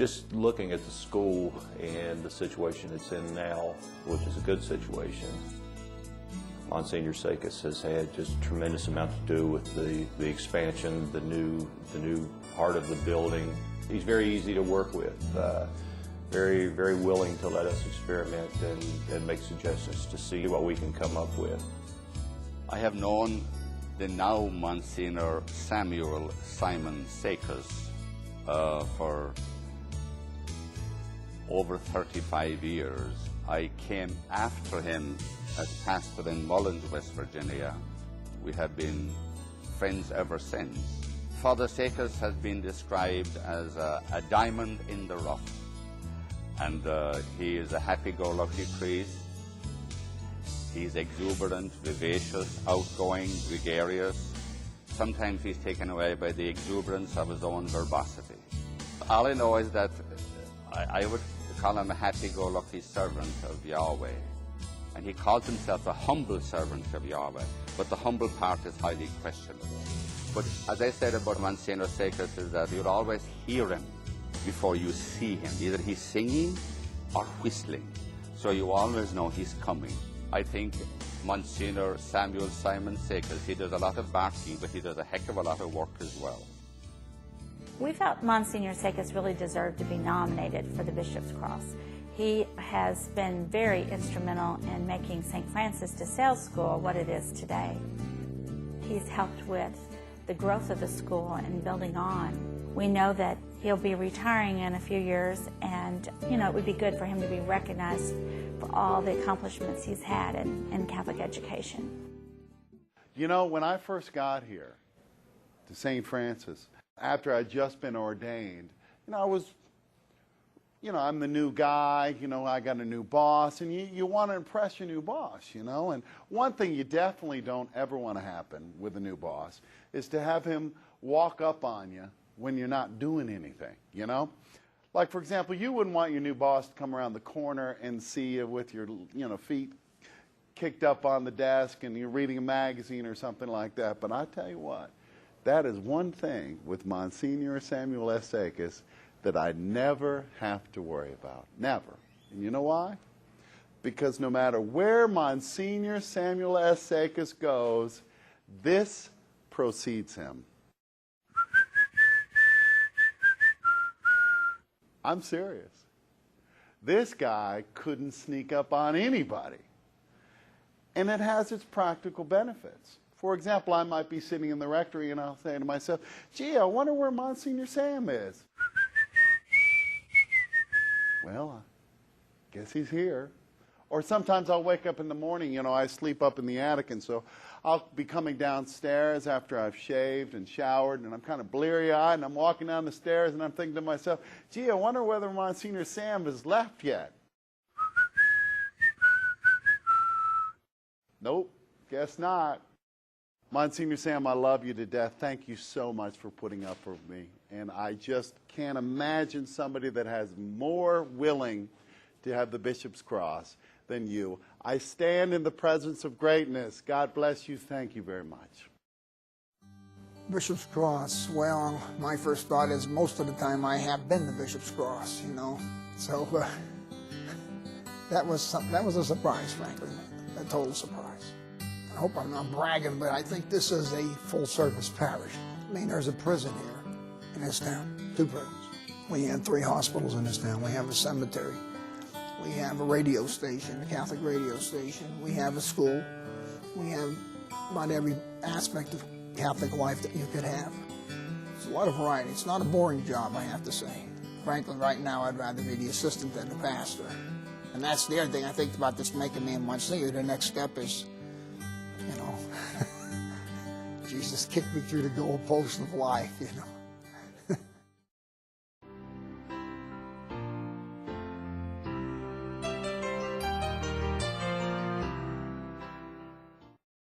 Just looking at the school and the situation it's in now, which is a good situation, Msgr. Sacus has had just a tremendous amount to do with the expansion, the new part of the building. He's very easy to work with, very willing to let us experiment and make suggestions to see what we can come up with. I have known the now Msgr. Samuel Simon Sacus for over 35 years. I came after him as pastor in Mullins, West Virginia. We have been friends ever since. Father Sacus has been described as a diamond in the rough, and he is a happy-go-lucky priest. He's exuberant, vivacious, outgoing, gregarious. Sometimes he's taken away by the exuberance of his own verbosity. All I know is that I would call him a happy-go-lucky servant of Yahweh. And he calls himself a humble servant of Yahweh. But the humble part is highly questionable. But as I said about Msgr. Sacus is that you'll always hear him before you see him. Either he's singing or whistling. So you always know he's coming. I think Msgr. Samuel Simon Sacus, he does a lot of barking, but he does a heck of a lot of work as well. We felt Msgr. Sacus really deserved to be nominated for the Bishop's Cross. He has been very instrumental in making St. Francis de Sales School what it is today. He's helped with the growth of the school and building on. We know that he'll be retiring in a few years, and it would be good for him to be recognized for all the accomplishments he's had in Catholic education. When I first got here to St. Francis, after I'd just been ordained, I'm the new guy, I got a new boss, and you want to impress your new boss, and one thing you definitely don't ever want to happen with a new boss is to have him walk up on you when you're not doing anything, Like, for example, you wouldn't want your new boss to come around the corner and see you with your, feet kicked up on the desk and you're reading a magazine or something like that. But I tell you what, that is one thing with Msgr. Samuel S. Sacus that I never have to worry about. Never. And you know why? Because no matter where Msgr. Samuel S. Sacus goes, this precedes him. I'm serious. This guy couldn't sneak up on anybody. And it has its practical benefits. For example, I might be sitting in the rectory and I'll say to myself, gee, I wonder where Msgr. Sam is. Well, I guess he's here. Or sometimes I'll wake up in the morning, I sleep up in the attic, and so I'll be coming downstairs after I've shaved and showered, and I'm kind of bleary-eyed, and I'm walking down the stairs, and I'm thinking to myself, gee, I wonder whether Msgr. Sam has left yet. Nope, guess not. Msgr. Sam, I love you to death. Thank you so much for putting up with me. And I just can't imagine somebody that has more willing to have the Bishop's Cross than you. I stand in the presence of greatness. God bless you. Thank you very much. Bishop's Cross, well, my first thought is most of the time I have been the Bishop's Cross, So that was a surprise, frankly, a total surprise. I hope I'm not bragging, but I think this is a full-service parish. There's a prison here in this town, 2 prisons. We have 3 hospitals in this town. We have a cemetery. We have a radio station, a Catholic radio station. We have a school. We have about every aspect of Catholic life that you could have. It's a lot of variety. It's not a boring job, I have to say. Frankly, right now, I'd rather be the assistant than the pastor. And that's the other thing I think about this making me a Msgr. The next step is, Jesus kicked me through the goalpost of life,